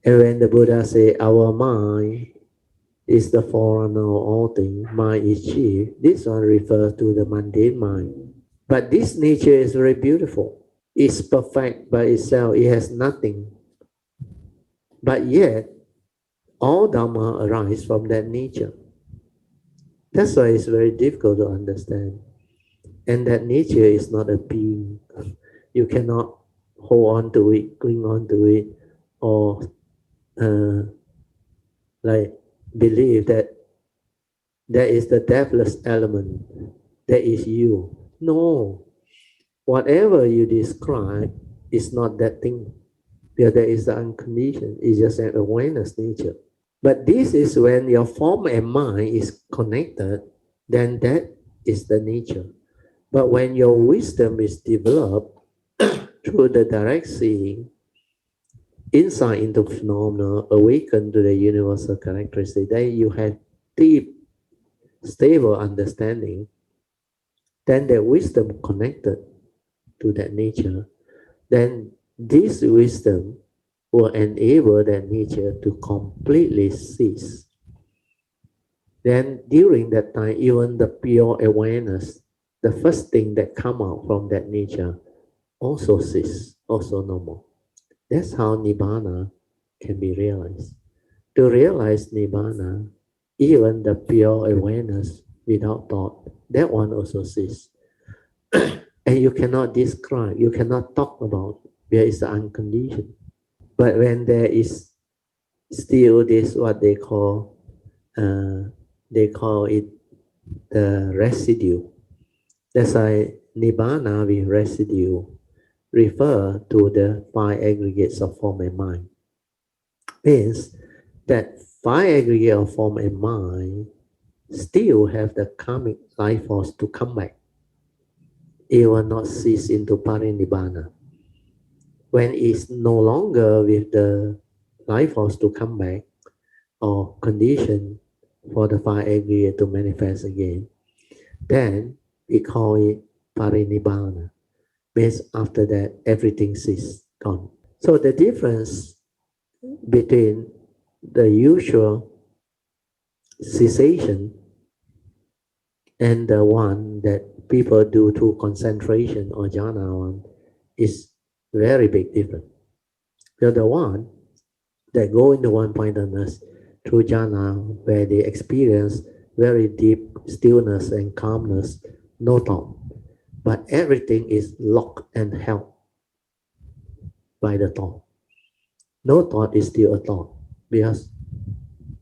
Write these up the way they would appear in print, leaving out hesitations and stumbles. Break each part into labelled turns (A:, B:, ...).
A: And when the Buddha say our mind is the forerunner of all things, mind is chief, this one refers to the mundane mind. But this nature is very beautiful. It's perfect by itself. It has nothing. But yet, all Dhamma arise from that nature. That's why it's very difficult to understand. And that nature is not a being. You cannot hold on to it, cling on to it, or uh, like believe that there is the deathless element. That is you. No. Whatever you describe is not that thing. Because there is the unconditioned. It's just an awareness nature. But this is when your form and mind is connected, then that is the nature. But when your wisdom is developed through the direct seeing, insight into phenomena, awaken to the universal characteristic, then you have deep, stable understanding, then the wisdom connected to that nature, then this wisdom will enable that nature to completely cease. Then during that time, even the pure awareness, the first thing that come out from that nature also cease, also no more. That's how Nibbana can be realized. To realize Nibbana, even the pure awareness without thought, that one also cease. And you cannot describe, you cannot talk about where is the unconditioned. But when there is still this what they call it the residue. That's why Nibbana with residue refer to the five aggregates of form and mind. Means that five aggregates of form and mind still have the karmic life force to come back. It will not cease into parinibbana. When it's no longer with the life force to come back or condition for the five aggregate to manifest again, then we call it parinibbana. Means after that everything is gone. So the difference between the usual cessation and the one that people do through concentration or jhana one is very big difference. So the one that go into one-pointedness through jhana, where they experience very deep stillness and calmness, no thought, but everything is locked and held by the thought. No thought is still a thought, because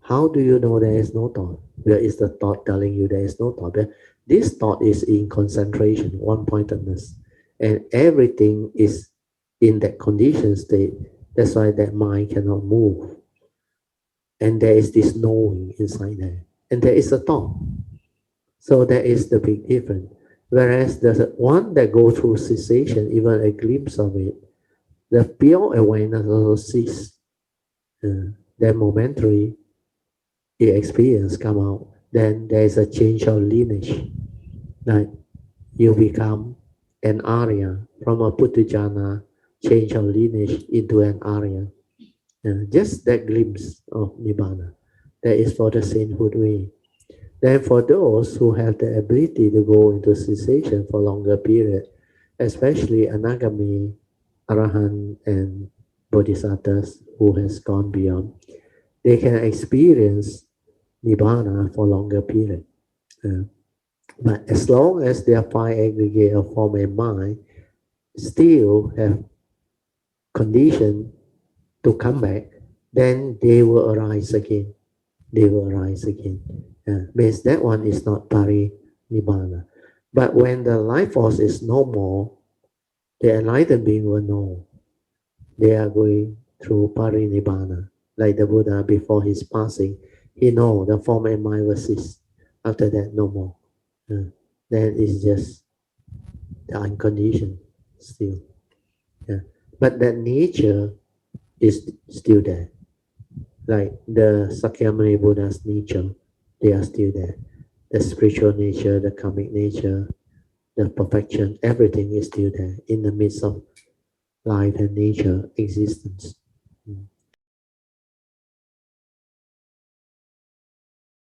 A: how do you know there is no thought? Where is the thought telling you there is no thought? But this thought is in concentration, one-pointedness, and everything is in that conditioned state. That's why that mind cannot move. And there is this knowing inside there. And there is a thought. So that is the big difference. Whereas the one that goes through cessation, even a glimpse of it, the pure awareness also sees. Then momentary the experience come out. Then there is a change of lineage. Like you become an Ariya from a Puthujjana, change of lineage into an Ariya. Just that glimpse of Nibbana. That is for the sainthood way. Then for those who have the ability to go into cessation for longer period, especially Anagami, Arahant, and Bodhisattvas who has gone beyond, they can experience Nibbana for longer period. But as long as their five aggregate of form and mind still have condition to come back, then they will arise again. They will arise again. Means that one is not pari-nibbana. But when the life force is no more, the enlightened being will know they are going through pari-nibbana. Like the Buddha before his passing, he know the form and mind will cease. After that, no more. Then it's just the unconditioned still. But that nature is still there. Like the Sakyamuni Buddha's nature, they are still there. The spiritual nature, the karmic nature, the perfection, everything is still there in the midst of life and nature existence.